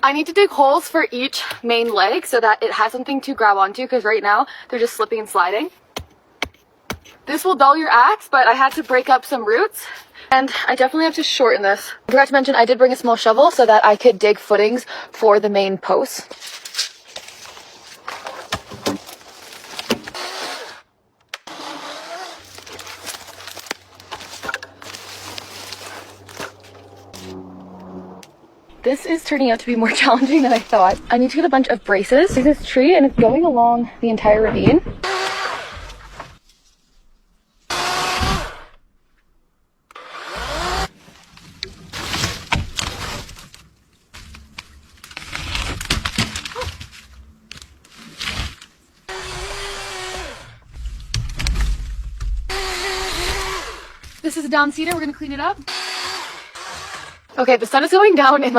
I need to dig holes for each main leg so that it has something to grab onto, because right now they're just slipping and sliding. This will dull your axe, but I had to break up some roots, and I definitely have to shorten this. I forgot to mention I did bring a small shovel so that I could dig footings for the main posts. This is turning out to be more challenging than I thought. I need to get a bunch of braces. There's this tree and it's going along the entire ravine. This is a down cedar. We're gonna clean it up. Okay, the sun is going down in like